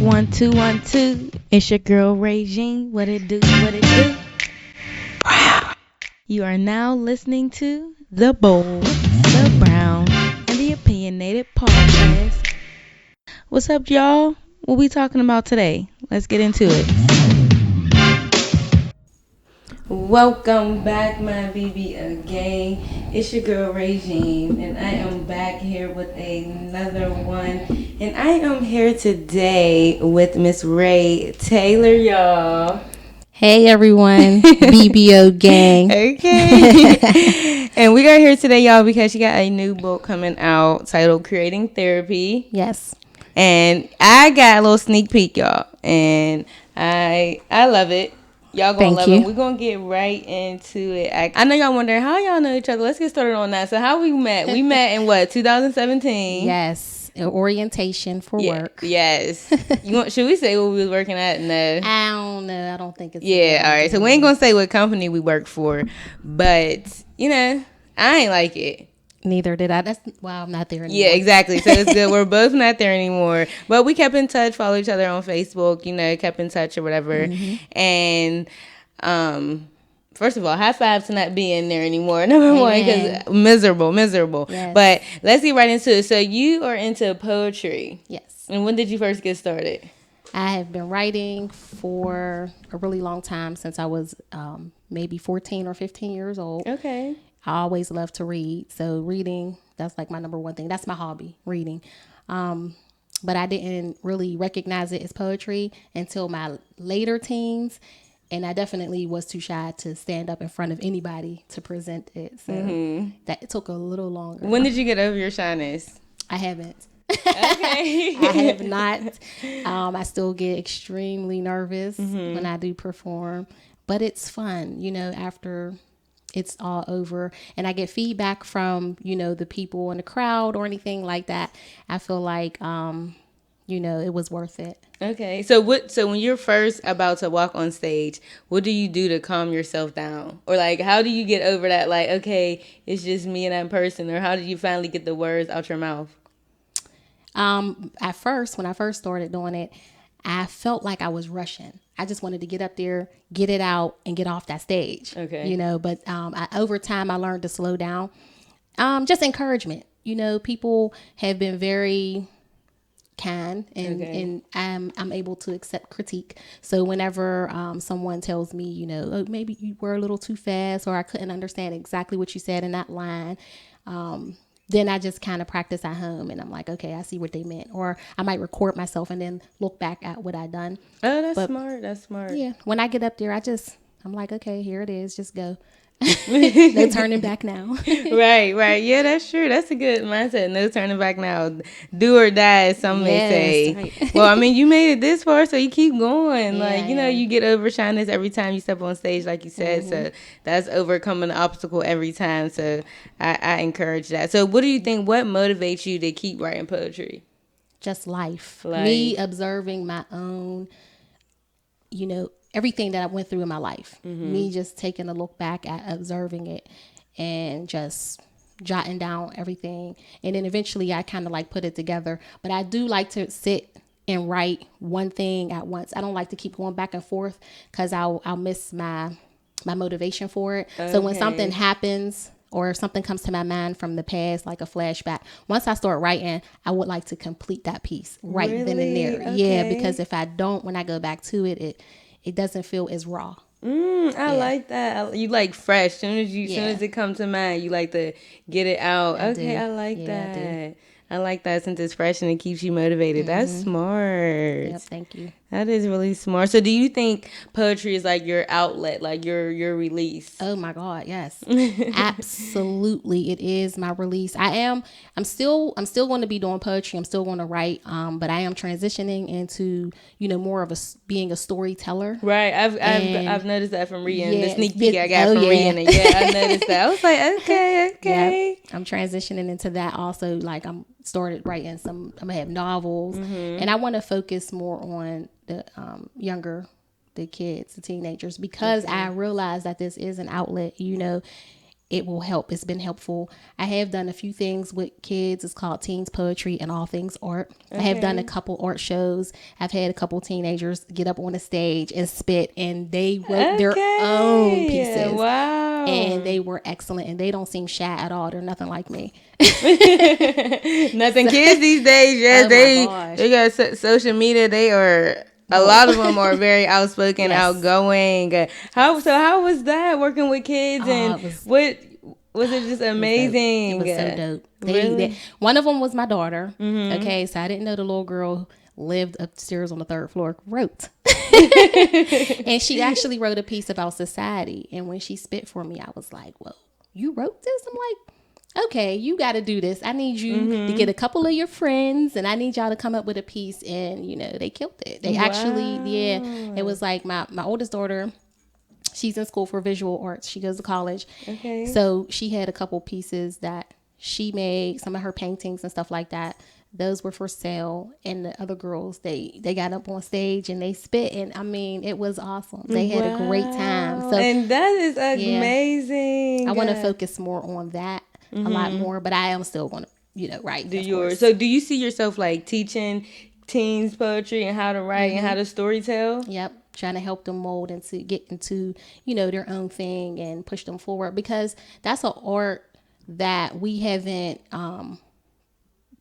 1 2 1 2. It's your girl Regine. What it do? What it do? You are now listening to the Bold, the Brown, and the Opinionated Podcast. What's up, y'all? What we talking about today? Let's get into it. Welcome back, my B.B.O gang. It's your girl Regine, and I am back here with another one. And I am here today with Miss Ray Taylor, y'all. Hey everyone, B.B.O gang. Okay. And we got here today, y'all, because she got a new book coming out titled Creating Therapy. Yes. And I got a little sneak peek, y'all. And I love it. Y'all gonna love it. We're gonna get right into it. I know y'all wondering how y'all know each other. Let's get started on that. So how we met? We met in what, 2017? Yes. Orientation for work. Yes. Should we say what we was working at? No. I don't know. I don't think it's. Yeah. All right. So we ain't gonna say what company we work for, but you know, I ain't like it. Neither did I. I'm not there anymore. Yeah, exactly. So it's good. We're both not there anymore. But we kept in touch, follow each other on Facebook, kept in touch or whatever. Mm-hmm. And first of all, high five to not being there anymore. Number one, because miserable. Yes. But let's get right into it. So you are into poetry. Yes. And when did you first get started? I have been writing for a really long time, since I was maybe 14 or 15 years old. Okay. I always love to read. So reading, that's like my number one thing. That's my hobby, reading. But I didn't really recognize it as poetry until my later teens. And I definitely was too shy to stand up in front of anybody to present it. So that took a little longer. When did you get over your shyness? I haven't. Okay. I have not. I still get extremely nervous when I do perform. But it's fun, after it's all over and I get feedback from, the people in the crowd or anything like that. I feel like, it was worth it. Okay. So when you're first about to walk on stage, what do you do to calm yourself down? Or like, how do you get over that? Like, okay, it's just me and that person. Or how did you finally get the words out your mouth? At first, when I first started doing it, I felt like I was rushing. I just wanted to get up there, get it out, and get off that stage. Okay. But over time, I learned to slow down. Just encouragement. People have been very kind, and I'm able to accept critique. So whenever someone tells me, oh, maybe you were a little too fast, or I couldn't understand exactly what you said in that line, then I just kind of practice at home, and I'm like, okay, I see what they meant. Or I might record myself and then look back at what I done. Oh, that's smart. Yeah. When I get up there, I'm like, okay, here it is. Just go. No turning back now. Right. Yeah, that's true. That's a good mindset. No turning back now. Do or die, as some may say. Right. Well, I mean, you made it this far, so you keep going. You get over shyness every time you step on stage, like you said. So that's overcoming the obstacle every time. So I encourage that. So what do you think? What motivates you to keep writing poetry? Just life. Me observing my own, everything that I went through in my life. Me just taking a look back at observing it and just jotting down everything. And then eventually I kind of like put it together. But I do like to sit and write one thing at once. I don't like to keep going back and forth, because I'll miss my motivation for it. Okay. So when something happens or if something comes to my mind from the past, like a flashback, once I start writing, I would like to complete that piece right then and there. Okay. Yeah, because if I don't, when I go back to it doesn't feel as raw. I like that. You like fresh. Soon as it comes to mind, you like to get it out. I like that. I like that, since it's fresh and it keeps you motivated. That's smart. Yep, thank you. That is really smart. So do you think poetry is like your outlet, like your release? Oh my God, yes. Absolutely. It is my release. I'm still going to be doing poetry. I'm still going to write, but I am transitioning into, more of being a storyteller. Right. I've noticed that from reading the sneak peek I got from reading it. Yeah, I noticed that. I was like, okay. Yep. I'm transitioning into that also. Like I'm started writing I'm gonna have novels, and I want to focus more on the the kids, the teenagers, because I realize that this is an outlet. it will help. It's been helpful. I have done a few things with kids. It's called Teens Poetry and All Things Art. Okay. I have done a couple art shows. I've had a couple teenagers get up on the stage and spit, and they wrote their own pieces. Wow. And they were excellent, and they don't seem shy at all. They're nothing like me. Nothing. Kids these days, yes, they got social media. They are... A lot of them are very outspoken, outgoing. How was that working with kids? And what was it? Just amazing. It was so dope. Really? One of them was my daughter. Mm-hmm. Okay, so I didn't know the little girl lived upstairs on the 3rd floor. Wrote, and she actually wrote a piece about society. And when she spit for me, I was like, "Whoa, you wrote this?" I'm like, okay, you got to do this. I need you to get a couple of your friends, and I need y'all to come up with a piece. And, they killed it. They actually, it was like my oldest daughter, she's in school for visual arts. She goes to college. Okay. So she had a couple pieces that she made, some of her paintings and stuff like that. Those were for sale. And the other girls, they got up on stage and they spit. And I mean, it was awesome. They had a great time. So, and that is amazing. I want to focus more on that. A lot more, but I am still going to, write. Do yours. So do you see yourself like teaching teens poetry and how to write and how to storytell? Yep. Trying to help them mold and to get into, their own thing and push them forward, because that's an art that we haven't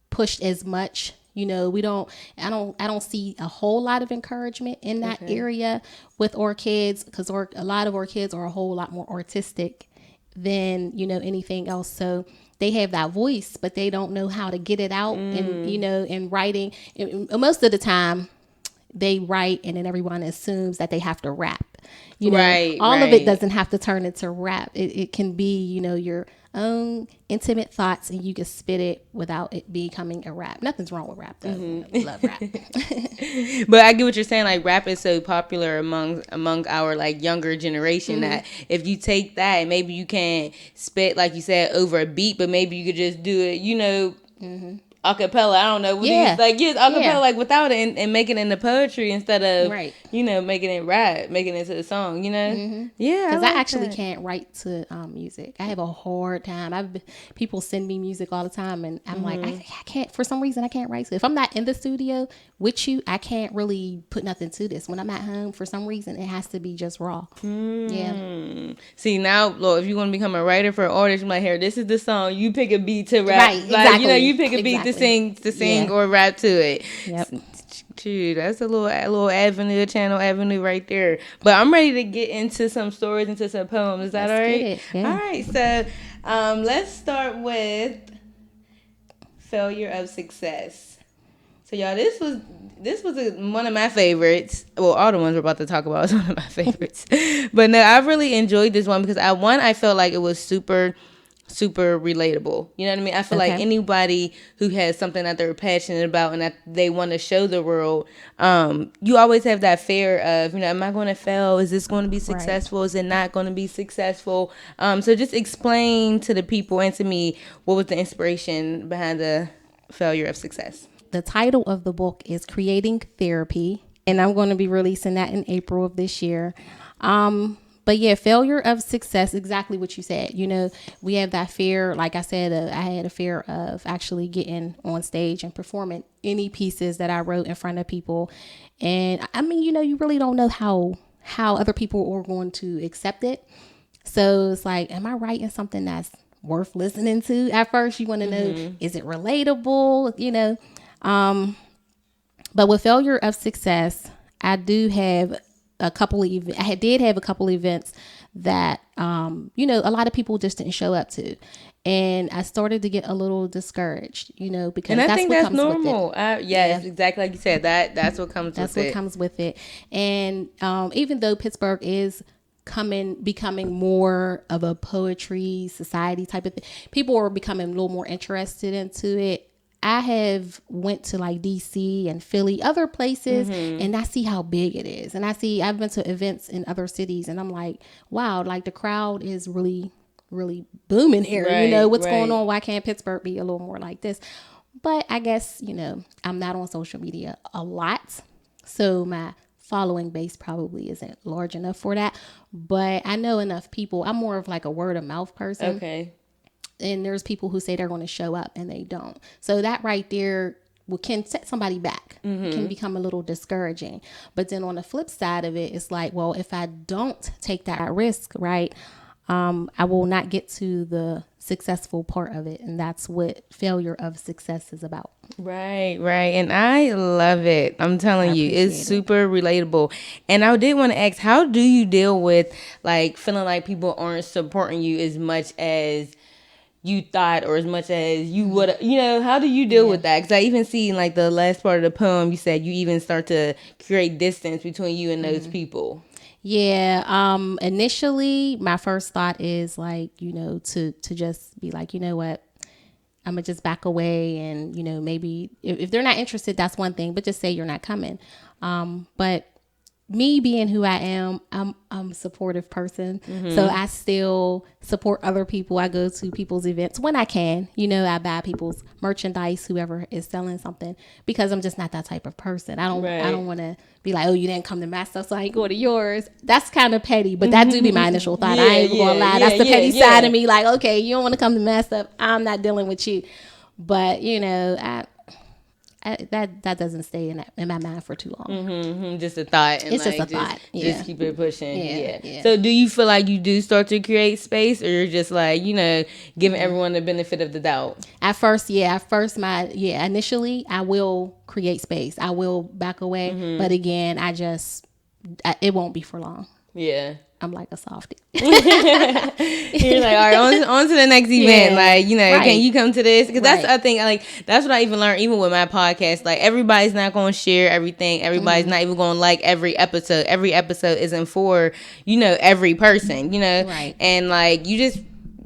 pushed as much. I don't see a whole lot of encouragement in that area with our kids, because a lot of our kids are a whole lot more artistic than anything else. So they have that voice, but they don't know how to get it out. And in writing, most of the time they write and then everyone assumes that they have to rap. All of it doesn't have to turn into rap. It can be your own intimate thoughts, and you can spit it without it becoming a rap. Nothing's wrong with rap, though. We love rap. But I get what you're saying. Like, rap is so popular among our like younger generation that if you take that and maybe you can spit, like you said, over a beat, but maybe you could just do it, acapella. I don't know. Acapella, like without it, and make it into poetry instead of making it rap, making it into a song. Yeah, because I actually can't write to music. I have a hard time. People send me music all the time, and I'm like, I can't. For some reason, I can't write. So if I'm not in the studio with you, I can't really put nothing to this. When I'm at home, for some reason, it has to be just raw. Yeah. See, now, Lord, if you want to become a writer for an artist, you might hear this is the song. You pick a beat to rap. Right. Exactly. You pick a beat to sing or rap to it. Yep. Dude, that's a little channel right there. But I'm ready to get into some stories, into some poems. Is that all right? Yeah. All right. So let's start with failure of success. So y'all, this was one of my favorites. Well, all the ones we're about to talk about is one of my favorites. But no, I really enjoyed this one because I felt like it was super relatable. You know what I mean? I feel like anybody who has something that they're passionate about and that they want to show the world, you always have that fear of, am I going to fail? Is this going to be successful? Is it not going to be successful? So just explain to the people and to me, what was the inspiration behind the failure of success? The title of the book is Creating Therapy, and I'm going to be releasing that in April of this year. But yeah, failure of success, exactly what you said. We have that fear. Like I said, I had a fear of actually getting on stage and performing any pieces that I wrote in front of people. And I mean, you really don't know how other people are going to accept it. So it's like, am I writing something that's worth listening to? At first, you want to know, is it relatable? But with failure of success, I do have a couple of did have a couple of events that a lot of people just didn't show up to, and I started to get a little discouraged, because and I that's think what that's comes normal. with it. Yes, exactly like you said. That's what comes. That's what comes with it. And even though Pittsburgh is becoming more of a poetry society type of thing, people are becoming a little more interested into it. I have went to like DC and Philly, other places, and I see how big it is. And I've been to events in other cities, and I'm like, wow, like the crowd is really, really booming here. What's going on? Why can't Pittsburgh be a little more like this? But I guess, I'm not on social media a lot. So my following base probably isn't large enough for that. But I know enough people. I'm more of like a word of mouth person. Okay. And there's people who say they're going to show up and they don't. So that right there can set somebody back, can become a little discouraging. But then on the flip side of it, it's like, well, if I don't take that risk, right, I will not get to the successful part of it. And that's what failure of success is about. Right. And I love it. I'm telling you, it's super relatable. And I did want to ask, how do you deal with like feeling like people aren't supporting you as much as you thought, or as much as you would, how do you deal with that? Because I even see in like the last part of the poem, you said you even start to create distance between you and those people. Yeah. Initially, my first thought is like, to just be like, you know what, I'm gonna just back away, and maybe if they're not interested, that's one thing, but just say you're not coming. But me being who I am, I'm a supportive person. So I still support other people. I go to people's events when I can. I buy people's merchandise, whoever is selling something, because I'm just not that type of person. I don't want to be like, oh, you didn't come to my stuff, so I ain't going to yours. That's kind of petty, but that do be my initial thought. I ain't even gonna lie. That's the petty side of me. Like, okay, you don't want to come to my stuff, I'm not dealing with you. But that doesn't stay in my mind for too long. Just a thought. And it's like, just a thought. Just keep it pushing. Yeah. So do you feel like you do start to create space, or you're just like, giving everyone the benefit of the doubt? At first, initially I will create space. I will back away. But again, it won't be for long. Yeah. I'm like a softie. You're like, all right, on to the next event. Like, can you come to this? Because that's, I think, like, that's what I even learned, even with my podcast. Like, everybody's not going to share everything. Everybody's not even going to like every episode. Every episode isn't for, every person, Right. And, like, you just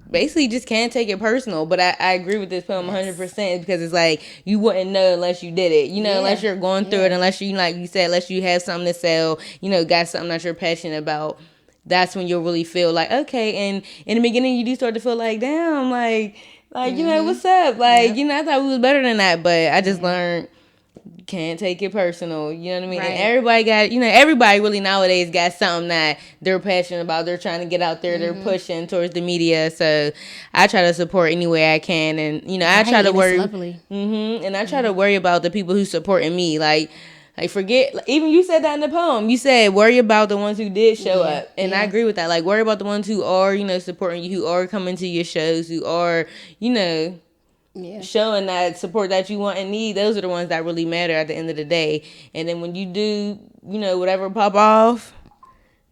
basically just can't take it personal. But I agree with this poem 100%, because it's like, you wouldn't know unless you did it, unless you're going through it, unless you, like you said, unless you have something to sell, got something that you're passionate about. That's when you'll really feel like, okay. And in the beginning, you do start to feel like, damn, like, what's up? Like, I thought we was better than that. But I just learned, can't take it personal. You know what I mean? Right. And everybody got, everybody really nowadays got something that they're passionate about. They're trying to get out there. They're pushing towards the media. So I try to support any way I can. And, I try to worry. Lovely. And I try to worry about the people who supporting me. Like, forget, even you said that in the poem. You said, worry about the ones who did show up. And I agree with that. Like, worry about the ones who are, supporting you, who are coming to your shows, who are, showing that support that you want and need. Those are the ones that really matter at the end of the day. And then when you do, whatever pop off,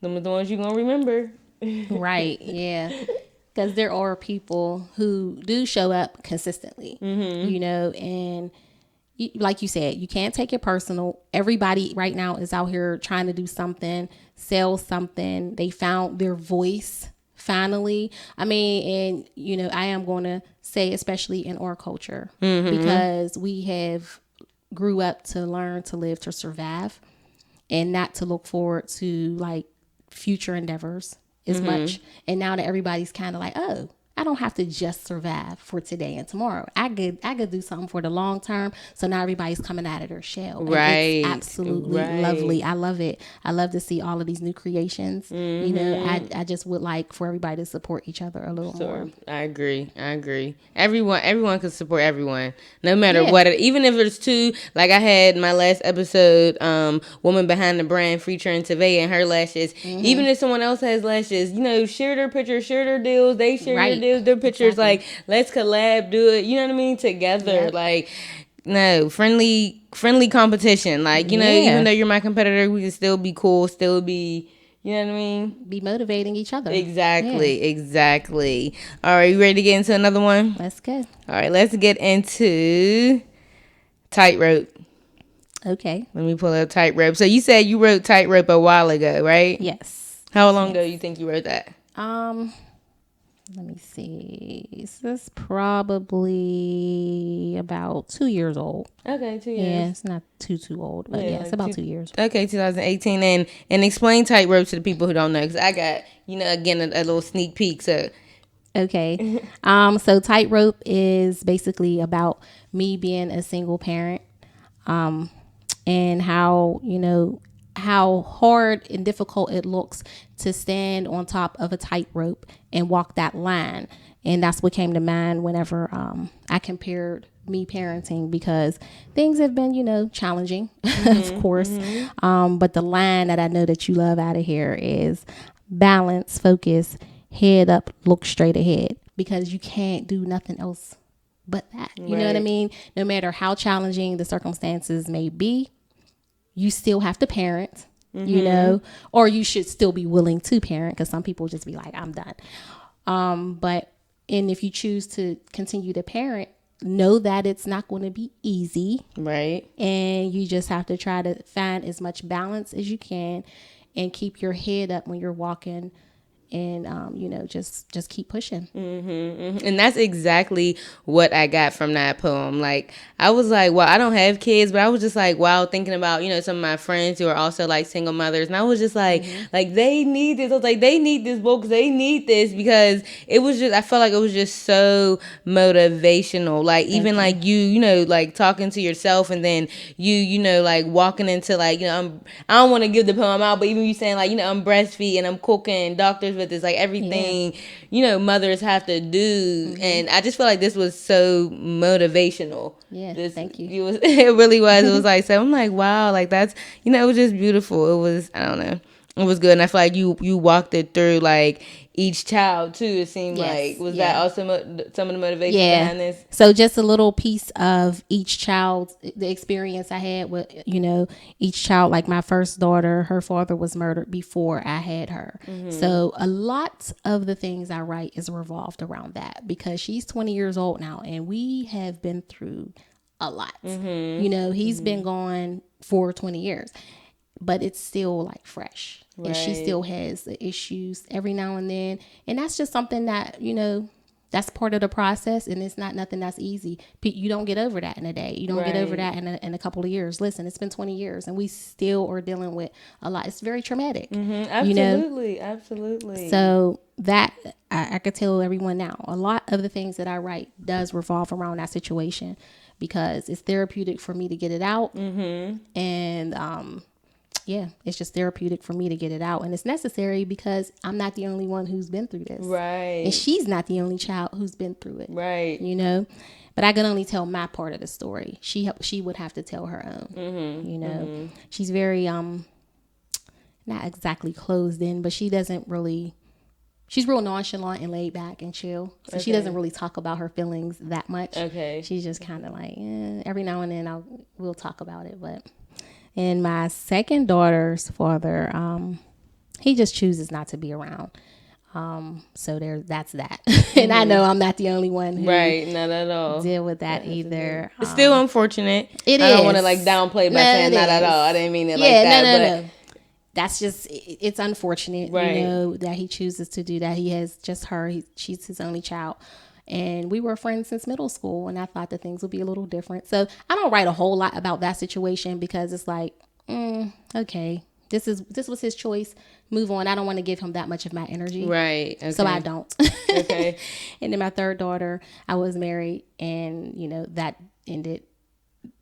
them are the ones you're going to remember. Right, yeah. Because there are people who do show up consistently, and like you said, you can't take it personal. Everybody right now is out here trying to do something, sell something. They found their voice finally. I mean, and, I am going to say, especially in our culture, because we have grew up to learn to live to survive and not to look forward to like future endeavors as much. And now that everybody's kind of like, oh, I don't have to just survive for today and tomorrow. I could do something for the long term. So now everybody's coming out of their shell. Right. It's absolutely lovely. I love it. I love to see all of these new creations. I just would like for everybody to support each other a little more. I agree. Everyone can support everyone, no matter what. Even if it's two, like I had my last episode, Woman Behind the Brand featuring Tavea and her lashes. Even if someone else has lashes, share their pictures, share their deals. They share your deals. Their pictures, like, let's collab, do it, together. Like, no, friendly competition. Like, even though you're my competitor, we can still be cool, still be, be motivating each other. Exactly. All right, you ready to get into another one? Let's go. All right, let's get into Tightrope. Okay. Let me pull up Tightrope. So you said you wrote Tightrope a while ago, right? Yes. How long ago you think you wrote that? Let me see. This is probably about 2 years old. Okay, 2 years. Yeah, it's not too old, but it's about 2 years. Okay, 2018. And explain Tightrope to the people who don't know, because I got, again, a little sneak peek. So, okay. So Tightrope is basically about me being a single parent, and how, how hard and difficult it looks to stand on top of a tightrope and walk that line. And that's what came to mind whenever I compared me parenting, because things have been, challenging, of course. But the line that I know that you love out of here is balance, focus, head up, look straight ahead, because you can't do nothing else but that. You know what I mean? No matter how challenging the circumstances may be, you still have to parent, or you should still be willing to parent, because some people just be like, I'm done. And if you choose to continue to parent, know that it's not going to be easy. Right. And you just have to try to find as much balance as you can and keep your head up when you're walking. And, just keep pushing. And that's exactly what I got from that poem. Like, I was like, well, I don't have kids, but I was just like, wow, thinking about, some of my friends who are also like single mothers. And I was just like, they need this. I was like, they need this book. They need this, because it was just, I felt like it was just so motivational. Like, even like you like talking to yourself, and then you like walking into like, I don't want to give the poem out, but even you saying like, I'm breastfeeding, I'm cooking, doctors with this, like everything, mothers have to do. And I just feel like this was so motivational. Yeah, thank you. It really was. It was like, so I'm like, wow, like that's, it was just beautiful. It was, I don't know. It was good. And I feel like you walked it through like each child too. It seemed like, was that also some of the motivation behind this? So just a little piece of each child, the experience I had with, each child. Like my first daughter, her father was murdered before I had her. So a lot of the things I write is revolved around that, because she's 20 years old now, and we have been through a lot. He's been gone for 20 years, but it's still like fresh. And she still has the issues every now and then. And that's just something that, that's part of the process. And it's not nothing that's easy. You don't get over that in a day. You don't get over that in a couple of years. Listen, it's been 20 years and we still are dealing with a lot. It's very traumatic. Absolutely. Absolutely. So that I could tell everyone now, a lot of the things that I write does revolve around that situation, because it's therapeutic for me to get it out. And, it's just therapeutic for me to get it out. And it's necessary because I'm not the only one who's been through this. Right. And she's not the only child who's been through it. Right. But I can only tell my part of the story. She would have to tell her own. She's very, not exactly closed in, but she doesn't really, she's real nonchalant and laid back and chill. So she doesn't really talk about her feelings that much. Okay. She's just kind of like, every now and then we'll talk about it, but... And my second daughter's father, he just chooses not to be around. So that's that. And I know I'm not the only one who not at all deal with that either. It's still unfortunate. I don't want to like downplay by saying not at all. I didn't mean it like that. No. That's just, it's unfortunate, that he chooses to do that. He has just her. She's his only child. And we were friends since middle school, and I thought that things would be a little different. So I don't write a whole lot about that situation, because it's like, okay, this was his choice. Move on. I don't want to give him that much of my energy. Right. Okay. So I don't. Okay. And then my third daughter, I was married, and that ended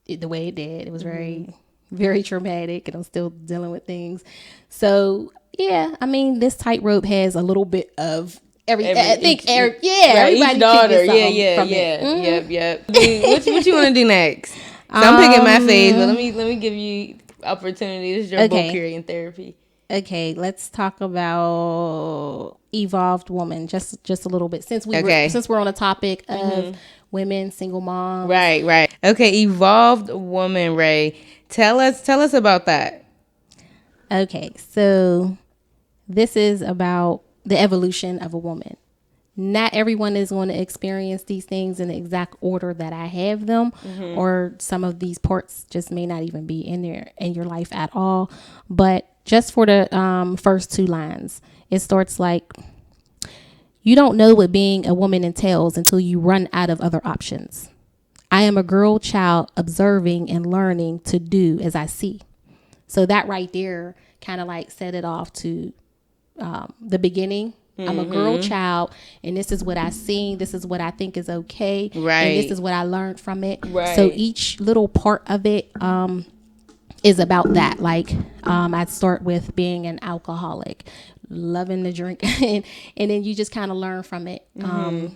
the way it did. It was very, very traumatic, and I'm still dealing with things. So yeah, I mean, this tightrope has a little bit of everybody. Each daughter. Yep. What you want to do next? So I'm picking my phase, but let me give you opportunity. This is your book here in therapy. Okay, let's talk about evolved woman just a little bit, since we're on a topic of women, single moms. Right. Okay, evolved woman, Ray. Tell us about that. Okay, so this is about the evolution of a woman. Not everyone is going to experience these things in the exact order that I have them, or some of these parts just may not even be in your life at all. But just for the first two lines, it starts like, you don't know what being a woman entails until you run out of other options. I am a girl child observing and learning to do as I see. So that right there kind of like set it off to the beginning. I'm a girl child, and this is what I seen. This is what I think is okay. Right. And this is what I learned from it. Right. So each little part of it is about that. Like, I'd start with being an alcoholic, loving to drink, and then you just kind of learn from it.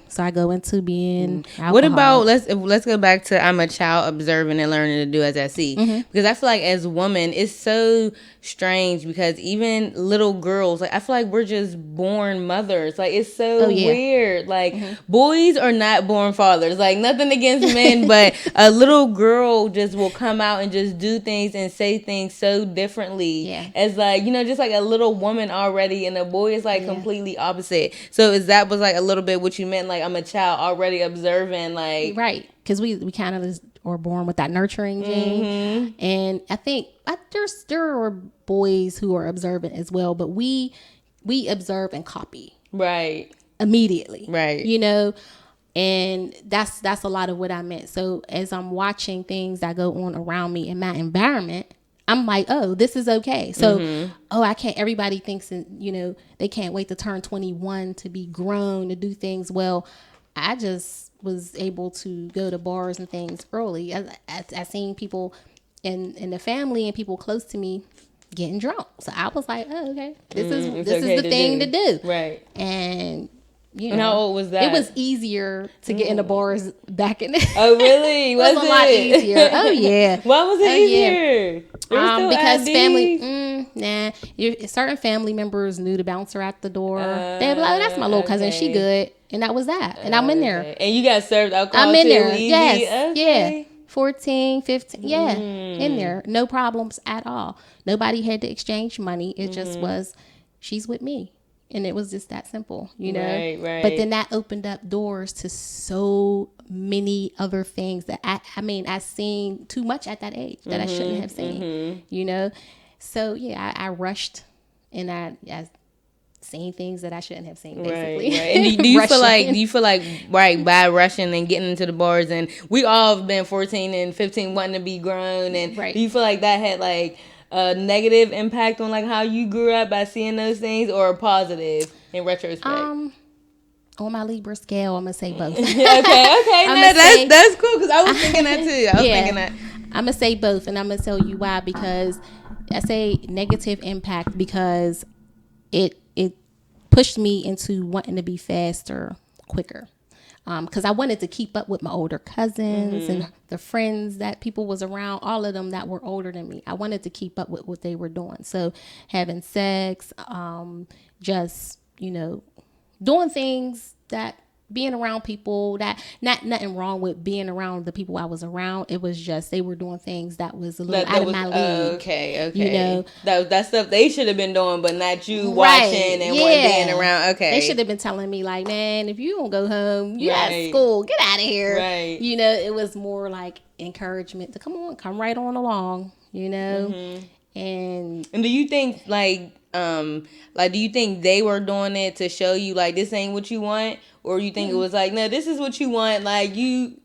So I go into being alcoholic. What about let's go back to I'm a child observing and learning to do as I see, because I feel like as women it's so strange, because even little girls, like I feel like we're just born mothers. Like it's so weird. Like boys are not born fathers. Like nothing against men, but a little girl just will come out and just do things and say things so differently as like, you know, just like a little woman already, and a boy is like completely opposite. So is that was like a little bit what you meant, like I'm a child already observing, like right, because we kind of are born with that nurturing gene, and I think there are boys who are observant as well, but we observe and copy immediately, you know, and that's a lot of what I meant. So as I'm watching things that go on around me in my environment, I'm like, oh, this is okay. So, I can't, everybody thinks, you know, they can't wait to turn 21 to be grown, to do things. Well, I just was able to go to bars and things early. I seen people in the family and people close to me getting drunk. So I was like, oh, okay, this is the thing to do. Right. And you know, and how old was that? It was easier to get into bars back in the Oh, really? It was a lot easier. Oh, yeah. Why was it easier? Because family, certain family members knew the bouncer at the door. They'd be like, that's my little cousin. She good. And that was that. And I'm in there. And you got served alcohol I'm in too? there. Easy? Yes. Okay. Yeah. 14, 15. Yeah. In there. No problems at all. Nobody had to exchange money. It just was, she's with me. And it was just that simple, you know? Right. But then that opened up doors to so many other things that I seen too much at that age that I shouldn't have seen, you know? So, yeah, I rushed and I seen things that I shouldn't have seen, basically. Right. And do you feel like right, by rushing and getting into the bars, and we all have been 14 and 15 wanting to be grown, and do you feel like that had like a negative impact on like how you grew up by seeing those things, or a positive in retrospect? On my Libra scale, I'm gonna say both. okay. No, that's cool, because I was thinking that too. Thinking that. I'm gonna say both, and I'm gonna tell you why. Because I say negative impact because it pushed me into wanting to be faster, quicker. Because I wanted to keep up with my older cousins and the friends that people was around, all of them that were older than me. I wanted to keep up with what they were doing. So having sex, just, you know, doing things that, being around people that, nothing wrong with being around the people I was around. It was just, they were doing things that was a little out of my league. Okay. You know, that stuff they should have been doing, but not you watching and being around. Okay. They should have been telling me like, man, if you don't go home, you at school, get out of here. Right. You know, it was more like encouragement to come right on along, you know? And do you think do you think they were doing it to show you like this ain't what you want? Or you think it was like, no, this is what you want, like you...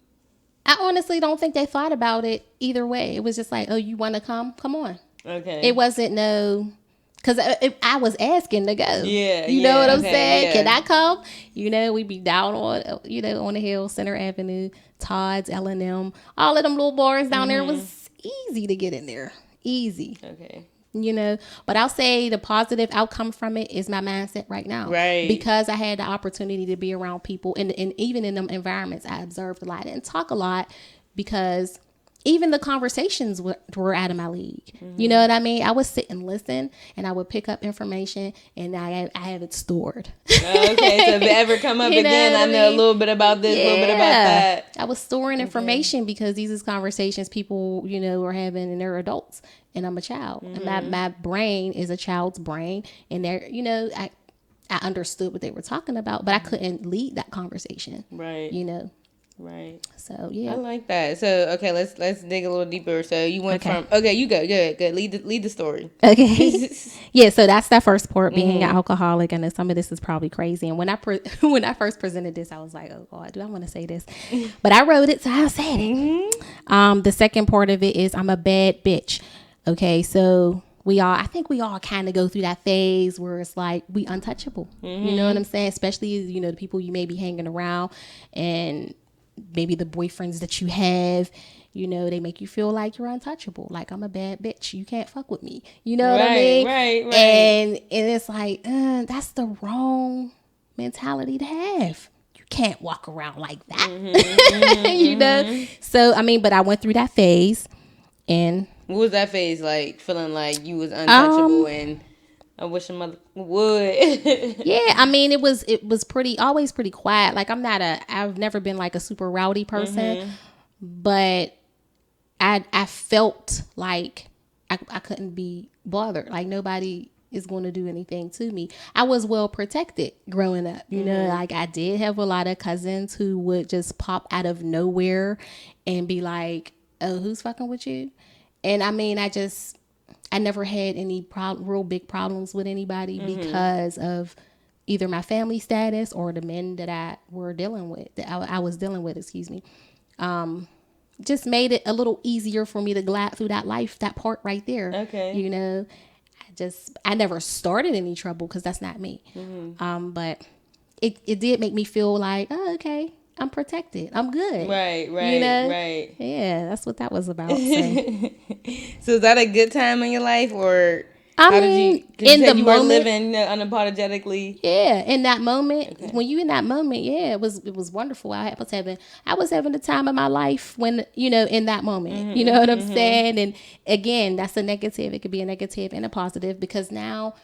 I honestly don't think they thought about it either way. It was just like, oh, you want to come? Come on. Okay. It wasn't no... Because I was asking to go. Yeah. You know what I'm saying? Yeah. Can I come? You know, we be down on, you know, on the hill, Center Avenue, Todd's, L&M. All of them little bars down there was easy to get in there. Easy. Okay. You know, but I'll say the positive outcome from it is my mindset right now. Right. Because I had the opportunity to be around people, and even in them environments, I observed a lot and talk a lot, because even the conversations were out of my league. You know what I mean? I would sit and listen, and I would pick up information, and I have it stored. Okay, so if it ever come up again, I know a little bit about this, a little bit about that. I was storing information because these is conversations people, you know, are having, and they're adults, and I'm a child. And my brain is a child's brain, and they're, you know, I understood what they were talking about, but I couldn't lead that conversation. Right. You know. Right. So yeah, I like that. So okay, let's dig a little deeper. So you went from you go good. Lead the story. Okay. Yeah. So that's that first part, being an alcoholic, and some of this is probably crazy. And when I first presented this, I was like, oh God, do I want to say this? But I wrote it, so I'll say it. The second part of it is I'm a bad bitch. Okay, so I think we all kind of go through that phase where it's like we untouchable. You know what I'm saying? Especially, you know, the people you may be hanging around, and maybe the boyfriends that you have, You know, they make you feel like you're untouchable. Like, I'm a bad bitch. You can't fuck with me. You know what I mean? Right. And it's like, that's the wrong mentality to have. You can't walk around like that. You know? So, I mean, but I went through that phase. And what was that phase like? Feeling like you was untouchable and I wish a mother would. Yeah, I mean, it was always pretty quiet. Like, I've never been like a super rowdy person, but I felt like I couldn't be bothered. Like, nobody is going to do anything to me. I was well protected growing up. You know, like, I did have a lot of cousins who would just pop out of nowhere and be like, oh, who's fucking with you? And I mean, I never had any real big problems with anybody because of either my family status or the men that I was dealing with, excuse me. Just made it a little easier for me to glide through that part right there. Okay. You know, I never started any trouble because that's not me. But it did make me feel like, oh, okay, I'm protected. I'm good. Right. You know? Right. Yeah, that's what that was about. So is that a good time in your life, or in the you moment, were living unapologetically? Yeah, in that moment, when you in that moment, yeah, it was wonderful. I was having the time of my life when, you know, in that moment. You know what I'm saying? And again, that's a negative. It could be a negative and a positive, because now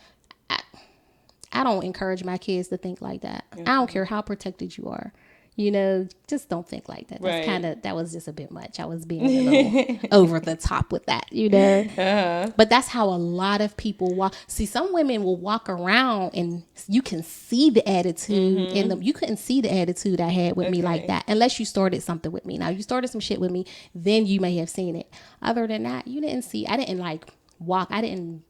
I don't encourage my kids to think like that. I don't care how protected you are. You know, just don't think like that. That's that was just a bit much. I was being a little over the top with that, you know. But that's how a lot of people walk. See, some women will walk around and you can see the attitude in them. You couldn't see the attitude I had with me like that unless you started something with me. Now, you started some shit with me, then you may have seen it. Other than that, you didn't see. I didn't I didn't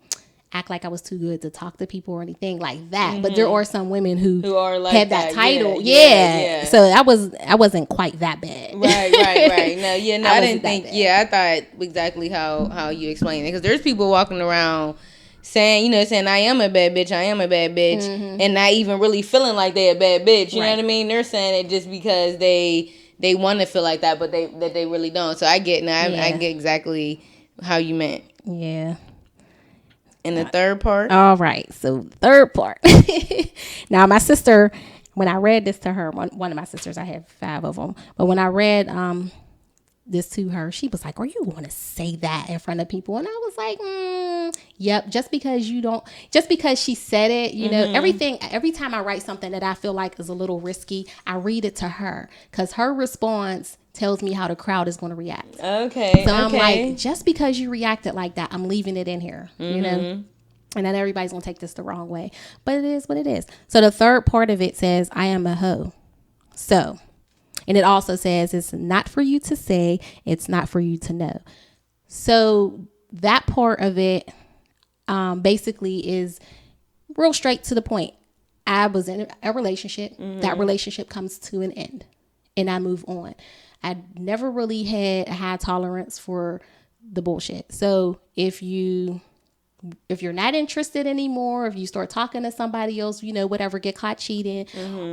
act like I was too good to talk to people or anything like that. But there are some women who are like had that title. Yeah. So I wasn't quite that bad. Right. No, I didn't think. I thought exactly how you explained it, because there's people walking around saying I am a bad bitch, and not even really feeling like they're a bad bitch. You know what I mean? They're saying it just because they want to feel like that, but they really don't. So I get I get exactly how you meant. Yeah. And the third part? All right. So third part. Now, my sister, when I read this to her, one of my sisters, I have 5 of them. But when I read this to her, she was like, are you going to say that in front of people? And I was like, yep. Just because she said it, you know, every time I write something that I feel like is a little risky, I read it to her, because her response tells me how the crowd is going to react. Okay. So I'm like, just because you reacted like that, I'm leaving it in here, you know? And not everybody's going to take this the wrong way. But it is what it is. So the third part of it says, I am a hoe. So, and it also says, it's not for you to say, it's not for you to know. So that part of it basically is real straight to the point. I was in a relationship. That relationship comes to an end, and I move on. I never really had a high tolerance for the bullshit. So if you're not interested anymore, if you start talking to somebody else, you know, whatever, get caught cheating,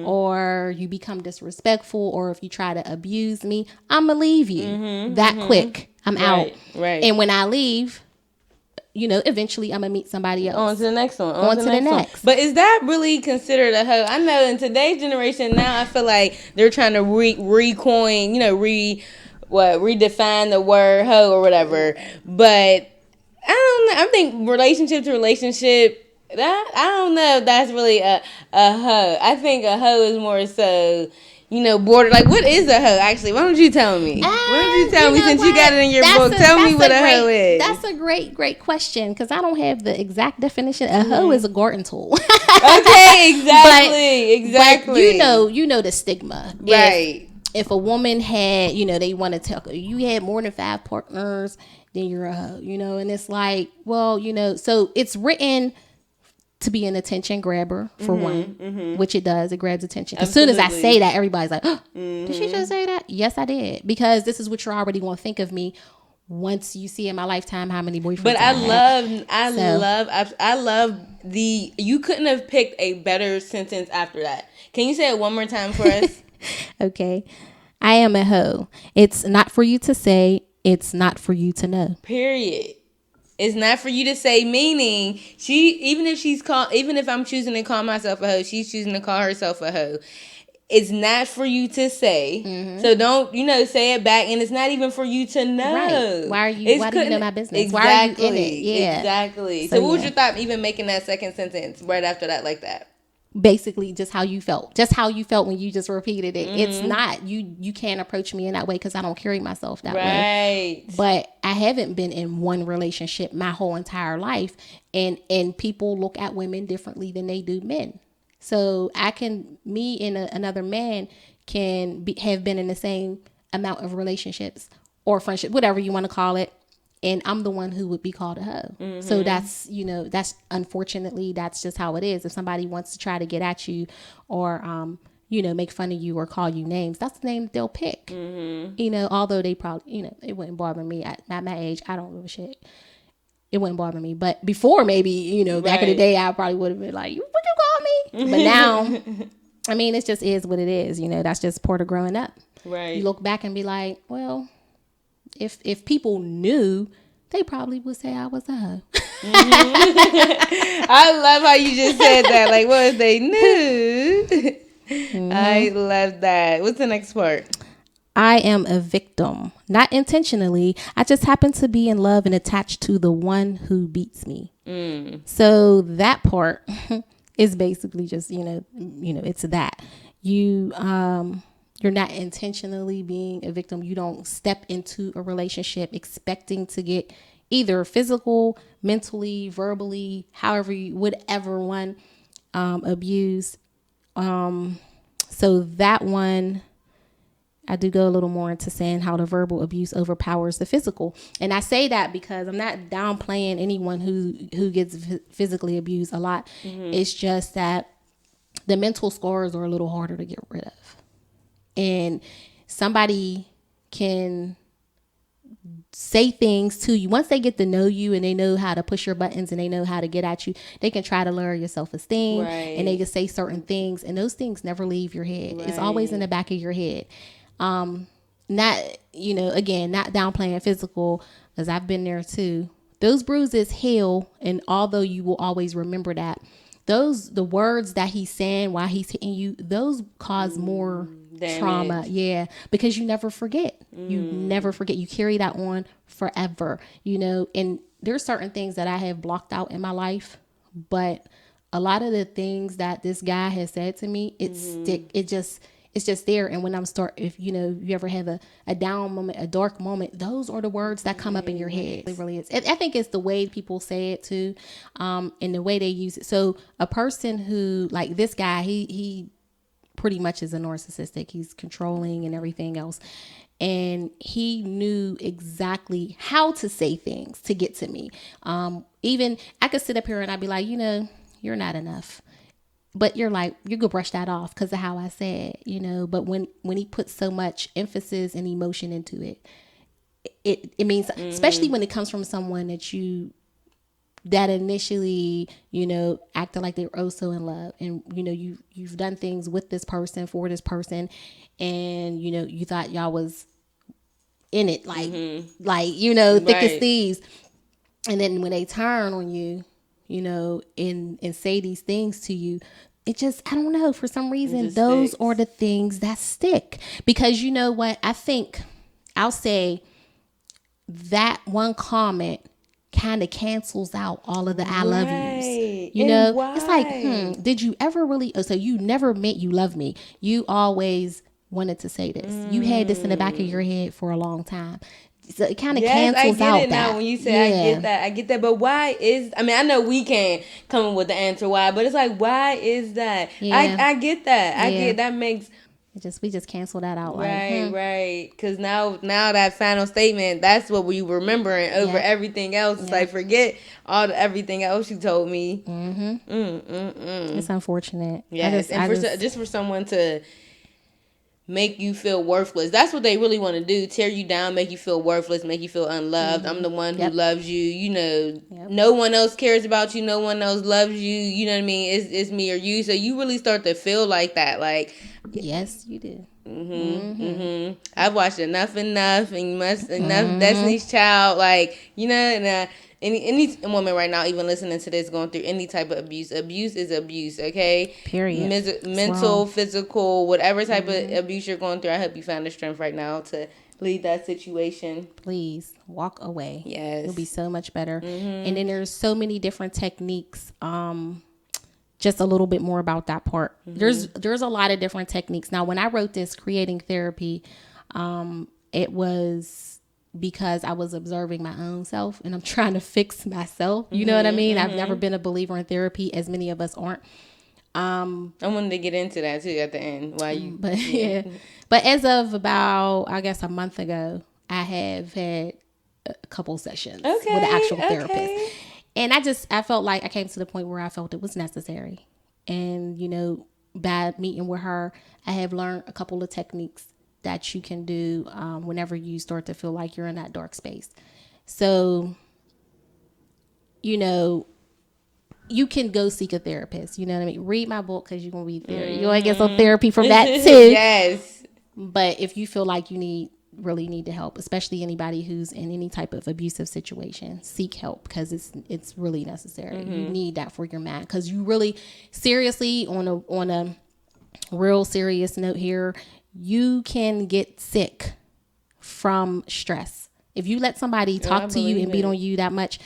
or you become disrespectful, or if you try to abuse me, I'm going to leave you that quick. I'm out. Right. And when I leave, you know, eventually I'm going to meet somebody else. On to the next one. On to the next. But is that really considered a hoe? I know in today's generation now, I feel like they're trying to recoin, you know, redefine the word hoe or whatever. But I don't know. I think relationship to relationship, I don't know if that's really a hoe. I think a hoe is more so, you know, border. Like, what is a hoe, actually? Why don't you tell me? Why don't you tell me, since you got it in your book? Tell me what a hoe is. That's a great question, because I don't have the exact definition. A hoe is a garden tool. Okay, exactly. But you know the stigma. Right. If a woman had, you know, they want to tell you had more than 5 partners, then you're a hoe, you know, and it's like, well, you know, so it's written to be an attention grabber for one, which it does. It grabs attention. As soon as I say that, everybody's like, oh, did she just say that? Yes, I did. Because this is what you're already going to think of me once you see in my lifetime how many boyfriends I love you couldn't have picked a better sentence after that. Can you say it one more time for us? Okay. I am a hoe. It's not for you to say, it's not for you to know. Period. It's not for you to say, meaning even if I'm choosing to call myself a hoe, she's choosing to call herself a hoe. It's not for you to say. Mm-hmm. So don't, say it back. And it's not even for you to know. Right. Why do you know my business? Exactly. Why are you in it? Yeah. Exactly. So what was your thought even making that second sentence right after that like that? Basically just how you felt when you just repeated it. Mm-hmm. It's not you can't approach me in that way because I don't carry myself that way. But I haven't been in one relationship my whole entire life, and people look at women differently than they do men. So me and another man have been in the same amount of relationships or friendship, whatever you want to call it. And I'm the one who would be called a hoe. Mm-hmm. So that's unfortunately, that's just how it is. If somebody wants to try to get at you or, make fun of you or call you names, that's the name that they'll pick. Mm-hmm. Although they probably, it wouldn't bother me at my age. I don't give a shit. It wouldn't bother me. But before maybe, back in the day, I probably would have been like, what you call me? But now, I mean, it just is what it is. That's just part of growing up. Right. You look back and be like, well, if people knew, they probably would say I was a hoe. Mm-hmm. I love how you just said that. Like, what if they knew? Mm-hmm. I love that. What's the next part? I am a victim. Not intentionally. I just happen to be in love and attached to the one who beats me. Mm. So that part is basically just, it's that. You're not intentionally being a victim. You don't step into a relationship expecting to get either physical, mentally, verbally, whatever one, abused. So that one, I do go a little more into saying how the verbal abuse overpowers the physical. And I say that because I'm not downplaying anyone who gets physically abused a lot. Mm-hmm. It's just that the mental scars are a little harder to get rid of. And somebody can say things to you. Once they get to know you and they know how to push your buttons and they know how to get at you, they can try to lower your self-esteem. Right. And they can say certain things, and those things never leave your head. Right. It's always in the back of your head. Not downplaying physical, because I've been there too. Those bruises heal, and although you will always remember that, the words that he's saying while he's hitting you, those cause more trauma. Yeah, because you never forget. You never forget. You carry that on forever, and there's certain ththings that I have blocked out in my life, but a lot of the things that this guy has said to me, it's just there. And when if you ever have a down moment, a dark moment, those are the words that come up in your head. It really is. I think it's the way people say it too, and the way they use it. So a person who, like this guy, he pretty much is a narcissistic. He's controlling and everything else. And he knew exactly how to say things to get to me. Even I could sit up here and I'd be like, you're not enough. But you're like, you could brush that off because of how I said, but when he puts so much emphasis and emotion into it, it means, especially when it comes from someone that initially, acted like they were oh so in love, and you've done things with this person, for this person, and you thought y'all was in it, like thick as thieves, and then when they turn on you, and say these things to you, it just, I don't know, for some reason those are the things that stick. Because you know what, I think I'll say that one comment kind of cancels out all of the I love yous. It's like, did you ever really, so you never meant you love me. You always wanted to say this. You had this in the back of your head for a long time. So it kind of cancels out. I get it now when you say I get that. But why is, I know we can't come up with the answer why, but it's like, why is that? Yeah. I get that. I get that makes we just cancel that out. Right. Because now that final statement, that's what we remembering over everything else. It's like, forget everything else you told me. It's unfortunate. Yes, just for someone to make you feel worthless. That's what they really want to do. Tear you down, make you feel worthless, make you feel unloved. I'm the one who loves you. No one else cares about you. No one else loves you. You know what I mean? It's me or you. So you really start to feel like that. Like, yes, you do. I've watched enough, and enough Destiny's Child, like, you know, and any woman right now, even listening to this, going through any type of abuse is abuse, okay? Period. Mental, physical, whatever type of abuse you're going through, I hope you found the strength right now to leave that situation. Please walk away. Yes. It'll be so much better. And then there's so many different techniques. Just a little bit more about that part. There's a lot of different techniques. Now, when I wrote this, Creating Therapy, it was because I was observing my own self and I'm trying to fix myself. You know what I mean? I've never been a believer in therapy, as many of us aren't. I wanted to get into that too at the end. But as of about, I guess, a month ago, I have had a couple sessions with an actual therapist. And I felt like I came to the point where I felt it was necessary. And, you know, by meeting with her, I have learned a couple of techniques that you can do whenever you start to feel like you're in that dark space. So, you know, you can go seek a therapist. You know what I mean? Read my book because you're going to be there. You're going to get some therapy from that too. Yes. But if you feel like you really need to help, especially anybody who's in any type of abusive situation, seek help because it's really necessary. You need that for your mind, because you really, seriously, on a real serious note here, you can get sick from stress. If you let somebody talk to you and beat on you that much,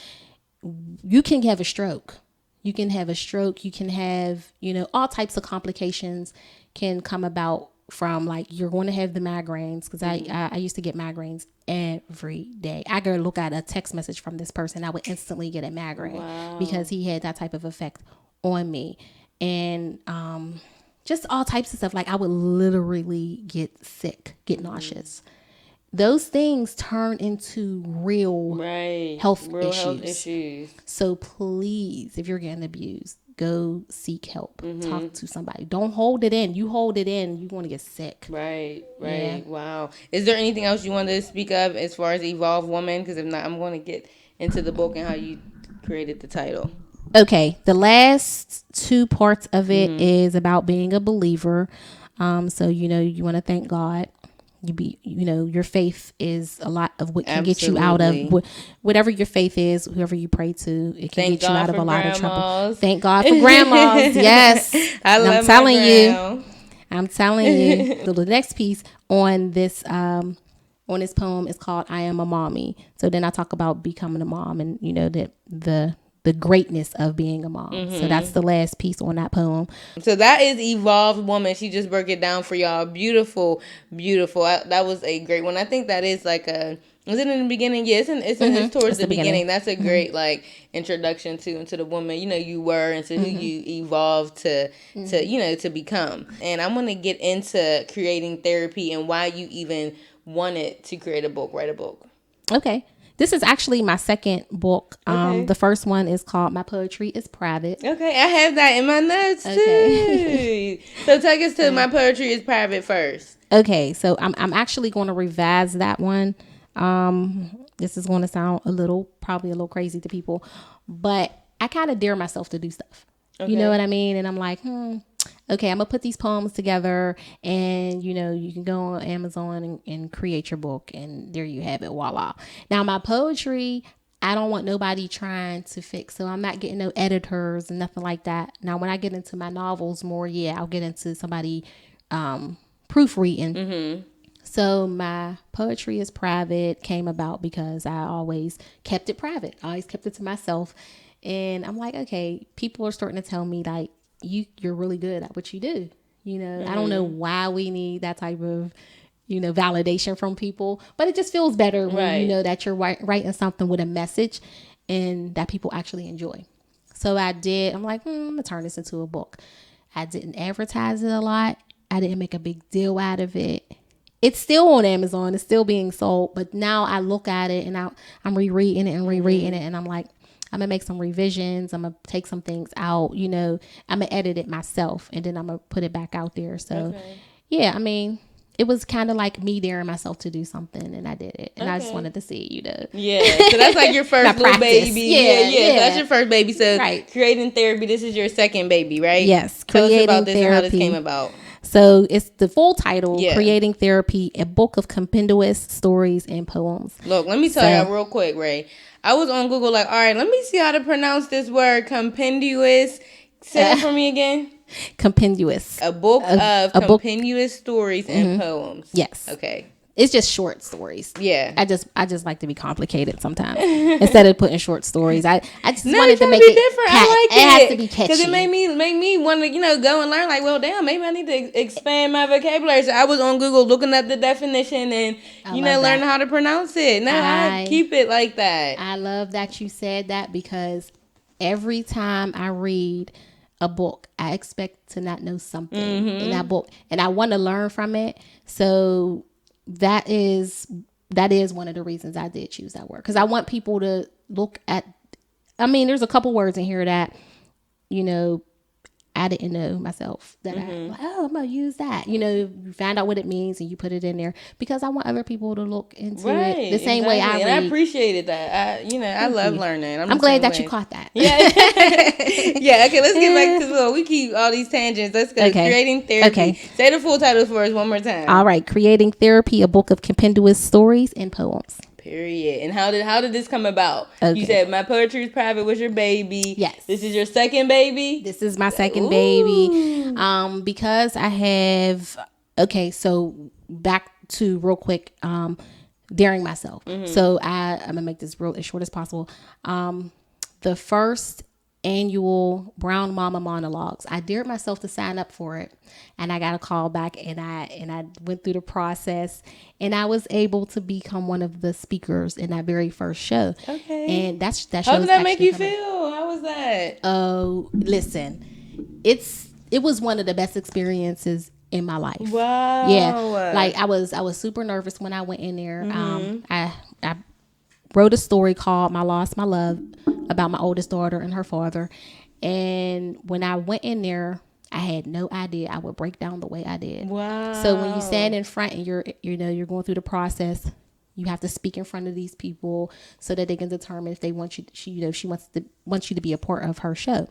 you can have a stroke. You can have, you know, all types of complications can come about from, like, you're going to have the migraines, because I used to get migraines every day. I could look at a text message from this person, I would instantly get a migraine because he had that type of effect on me. And just all types of stuff. Like, I would literally get sick, get nauseous. Those things turn into real health issues. So please, if you're getting abused, go seek help. Talk to somebody. Don't hold it in. You hold it in, you're going to get sick. Right. Yeah. Wow. Is there anything else you wanted to speak of as far as Evolved Woman? Because if not, I'm going to get into the book and how you created the title. Okay. The last two parts of it is about being a believer. So, you know, you want to thank God. Your faith is a lot of what can get you out of whatever your faith is. Whoever you pray to, it can get you out of a lot of trouble. Thank God for grandmas. Yes, I'm telling you. So the next piece on this poem is called "I Am a Mommy." So then I talk about becoming a mom, and you know that the greatness of being a mom. So that's the last piece on that poem. So that is Evolved Woman. She just broke it down for y'all. Beautiful, beautiful. That was a great one. I think that is like was it in the beginning? Yeah, it's towards the beginning. That's a great like introduction into the woman, you know, you were, and to who you evolved to you know, to become. And I'm going to get into creating therapy and why you even wanted to write a book. Okay. This is actually my second book. The first one is called My Poetry is Private. Okay, I have that in my notes too. So take us to My Poetry is Private first. Okay, so I'm actually going to revise that one. This is going to sound probably a little crazy to people, but I kind of dare myself to do stuff. You know what I mean? And I'm like, okay, I'm going to put these poems together, and, you know, you can go on Amazon and create your book, and there you have it. Voila. Now, my poetry, I don't want nobody trying to fix, so I'm not getting no editors and nothing like that. Now, when I get into my novels more, I'll get into somebody proofreading. So my Poetry is Private came about because I always kept it private. I always kept it to myself. And I'm like, okay, people are starting to tell me, like, you're really good at what you do. You know, I don't know why we need that type of, you know, validation from people, but it just feels better when you know that you're writing something with a message and that people actually enjoy. So I'm like, I'm going to turn this into a book. I didn't advertise it a lot. I didn't make a big deal out of it. It's still on Amazon. It's still being sold. But now I look at it and I'm rereading it and I'm like, I'm going to make some revisions. I'm going to take some things out, you know, I'm going to edit it myself and then I'm going to put it back out there. So, I mean, it was kind of like me daring myself to do something, and I did it. And I just wanted to see, you know. Yeah. So that's like your first little baby. Yeah. So that's your first baby. So creating therapy, this is your second baby, right? Yes. Tell us about this therapy. And how this came about. So it's the full title, Creating Therapy, a book of compendious stories and poems. Look, let me tell y'all real quick, Ray. I was on Google like, all right, let me see how to pronounce this word, compendious. Say it for me again. Compendious. A book of compendious stories and poems. Yes. Okay. It's just short stories. Yeah. I just like to be complicated sometimes. Instead of putting short stories. I just wanted to make it different. I like it. It has to be catchy. Because it made me want to, go and learn like, well, damn, maybe I need to expand my vocabulary. So I was on Google looking up the definition and, learning how to pronounce it. No, I keep it like that. I love that you said that because every time I read a book, I expect to not know something in that book. And I want to learn from it. So that is one of the reasons I did choose that word, because I want people to look at, there's a couple words in here that, I didn't know myself that I'm going to use that. You find out what it means and you put it in there because I want other people to look into it the same way I read. And I appreciated that. I love learning. I'm glad that you caught that. Yeah. Yeah. Okay. Let's get back to we keep all these tangents. Let's go. Okay. Creating Therapy. Okay. Say the full title for us one more time. All right. Creating Therapy, a book of compendious stories and poems. Period. And how did this come about? Okay. You said My Poetry is Private was your baby. Yes. This is your second baby? This is my second baby. Because I have, so back to real quick, daring myself. So I'm going to make this as short as possible. The first annual Brown Mama Monologues, I dared myself to sign up for it, and I got a call back, and I went through the process, and I was able to become one of the speakers in that very first show. Okay. And that how did that make you feel? How was that? Oh, listen, it was one of the best experiences in my life. Wow. Yeah. Like I was super nervous when I went in there. I wrote a story called I Lost My Love about my oldest daughter and her father. And when I went in there, I had no idea I would break down the way I did. Wow. So when you stand in front and you're going through the process, you have to speak in front of these people so that they can determine if they want you. She wants you to be a part of her show.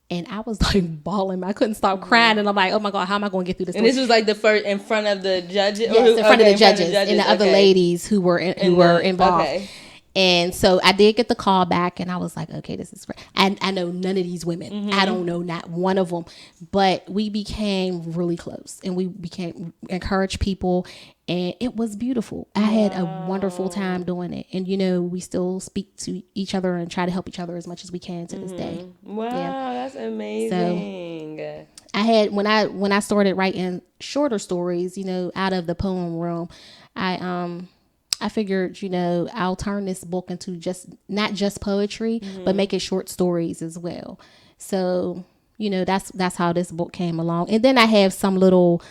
And I was like bawling. I couldn't stop crying. And I'm like, oh my God, how am I going to get through this? And this was like the first in front of the judges? Yes, in front of the judges and the other ladies who were involved. Okay. And so I did get the call back, and I was like, okay, this is great. I know none of these women. I don't know not one of them. But we became really close, and we encouraged people, and it was beautiful. I had a wonderful time doing it. And, we still speak to each other and try to help each other as much as we can to this day. Wow, that's amazing. So I had, when I started writing shorter stories, out of the poem realm, I figured, I'll turn this book into not just poetry, but make it short stories as well. So, that's how this book came along. And then I have some little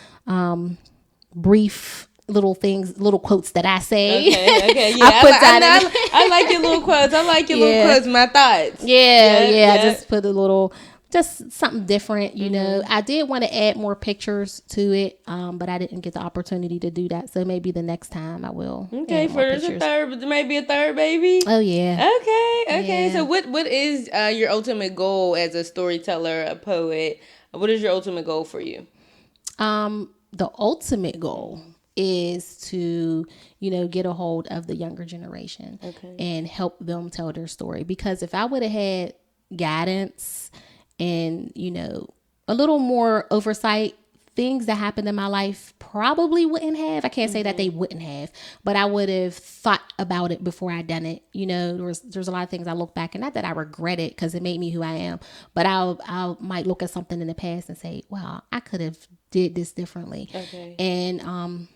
brief little things, little quotes that I say. Okay. Yeah, I like your little quotes. I like your little quotes, my thoughts. Yeah. I just put just something different, I did want to add more pictures to it, but I didn't get the opportunity to do that. So maybe the next time I will. Okay, maybe a third baby. Oh yeah. Okay. Yeah. So what is your ultimate goal as a storyteller, a poet? What is your ultimate goal for you? The ultimate goal is to, get a hold of the younger generation and help them tell their story. Because if I would have had guidance and, a little more oversight, things that happened in my life probably wouldn't have. I can't say that they wouldn't have, but I would have thought about it before I done it. There's a lot of things I look back, and not that I regret it because it made me who I am, but I might look at something in the past and say, wow, I could have did this differently. Okay. And,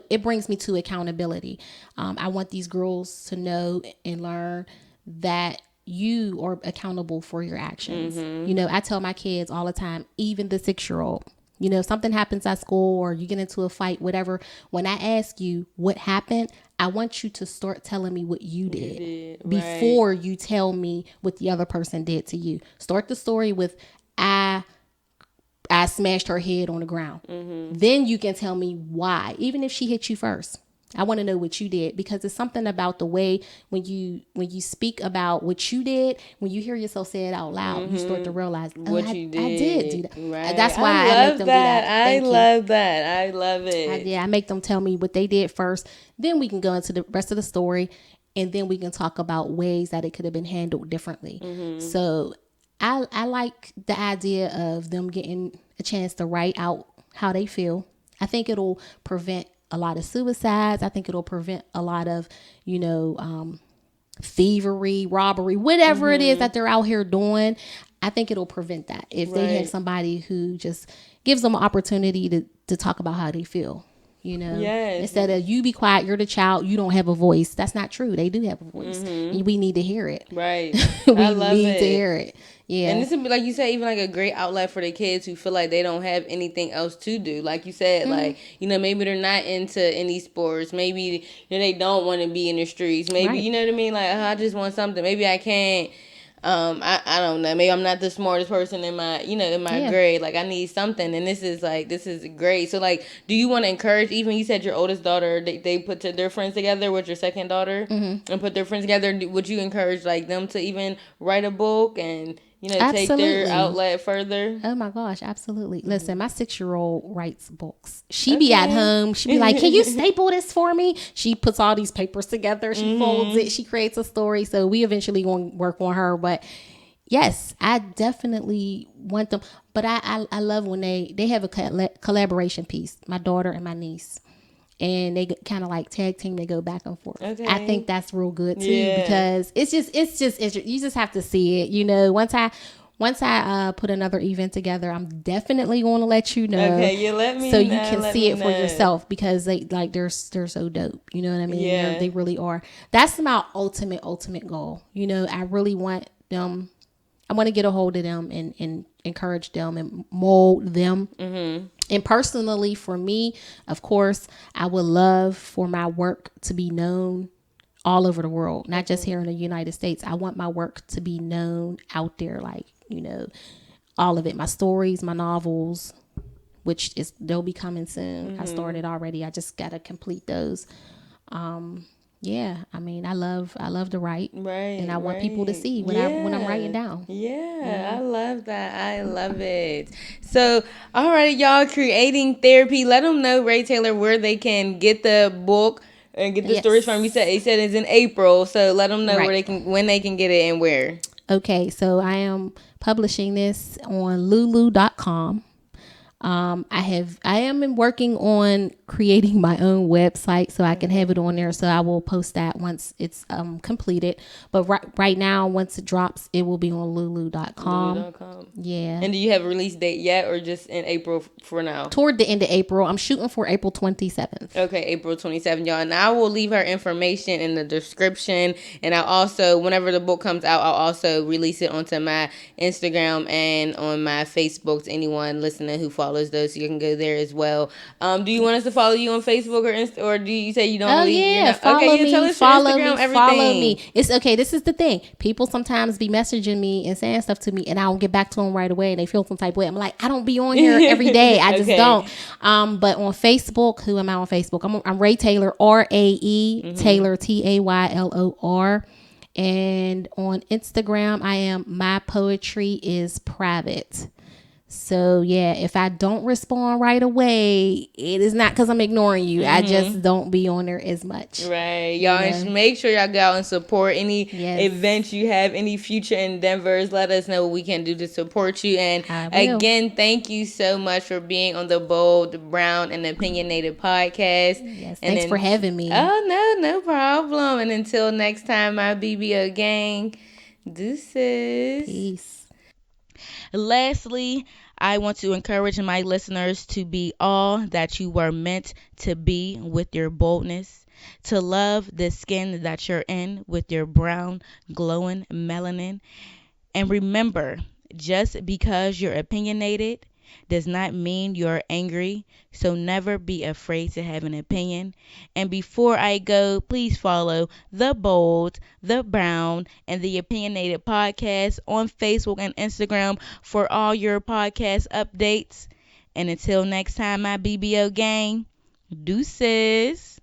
it brings me to accountability. I want these girls to know and learn that you are accountable for your actions. I tell my kids all the time, even the 6-year-old, something happens at school or you get into a fight, whatever. When I ask you what happened, I want you to start telling me what you did before you tell me what the other person did to you. Start the story with, I smashed her head on the ground. Then you can tell me why, even if she hit you first. I want to know what you did, because it's something about the way when you speak about what you did, when you hear yourself say it out loud, you start to realize, what you did. I did do that. Right. That's why I make them do that. I love that. I love it. I make them tell me what they did first. Then we can go into the rest of the story, and then we can talk about ways that it could have been handled differently. So I like the idea of them getting a chance to write out how they feel. I think it'll prevent a lot of suicides. I think it'll prevent a lot of, thievery, robbery, whatever it is that they're out here doing. I think it'll prevent that if they have somebody who just gives them an opportunity to talk about how they feel. Instead of you be quiet, you're the child, you don't have a voice. That's not true. They do have a voice. And we need to hear it. Right. We need to hear it. Yeah. And this would be, like you said, even like a great outlet for the kids who feel like they don't have anything else to do. Like you said, like, maybe they're not into any sports. Maybe they don't want to be in the streets. Maybe, you know what I mean? Like, I just want something. Maybe I can't. I don't know. Maybe I'm not the smartest person in my, in my grade. Like, I need something. And this is great. So, like, do you want to encourage, even you said your oldest daughter, they put their friends together with your second daughter and put their friends together. Would you encourage, like, them to even write a book and, take their outlet further? Oh my gosh, absolutely. Listen, my 6-year-old writes books. She be at home. She be like, can you staple this for me? She puts all these papers together. She folds it. She creates a story. So we eventually going to work on her. But yes, I definitely want them. But I love when they have a collaboration piece, my daughter and my niece. And they kind of like tag team. They go back and forth. Okay. I think that's real good too, because it's just you just have to see it. Once I put another event together, I'm definitely going to let you know. Okay, you let me so know. You can see it for yourself, because they're so dope. You know what I mean? Yeah. They really are. That's my ultimate goal. I really want them. I want to get a hold of them and encourage them and mold them. And personally, for me, of course, I would love for my work to be known all over the world, not just here in the United States. I want my work to be known out there, like, all of it. My stories, my novels, which they'll be coming soon. I started already. I just got to complete those. Yeah, I mean, I love to write, and I want people to see when I'm writing down. Yeah, I love that. I love it. So, all right, y'all, Creating Therapy. Let them know, Ray Taylor, where they can get the book and get the stories from. He said it's in April, so let them know when they can get it and where. Okay, so I am publishing this on lulu.com. I am working on creating my own website so I can have it on there. So I will post that once it's completed. But right now, once it drops, it will be on lulu.com. Yeah. And do you have a release date yet, or just in April for now? Toward the end of April. I'm shooting for April 27th. Okay, April 27th, y'all. And I will leave her information in the description. And I'll also, whenever the book comes out, I'll also release it onto my Instagram and on my Facebook to anyone listening who follows those, so you can go there as well. Do you want us to follow you on Facebook or do you say you don't? Oh yeah, follow me. Tell us follow your Instagram, me. everything. Follow me. It's okay. This is the thing. People sometimes be messaging me and saying stuff to me, and I don't get back to them right away, and they feel some type of way. I'm like, I don't be on here every day. I just don't. But on Facebook, who am I on Facebook? I'm Ray Taylor, RAE Taylor, TAYLOR. And on Instagram, I am My Poetry is Private. So yeah, if I don't respond right away, it is not because I'm ignoring you. I just don't be on there as much. Right, y'all. And make sure y'all go out and support any events you have, any future endeavors. Let us know what we can do to support you. And again, thank you so much for being on the Bold, Brown and Opinionated Podcast. Yes, thanks for having me. Oh no problem. And until next time, my B.B.O gang, deuces. Peace. Lastly, I want to encourage my listeners to be all that you were meant to be with your boldness, to love the skin that you're in with your brown, glowing melanin. And remember, just because you're opinionated does not mean you're angry, so never be afraid to have an opinion. And before I go, please follow The Bold, The Brown, and The Opinionated Podcast on Facebook and Instagram for all your podcast updates. And until next time, my B.B.O gang, deuces.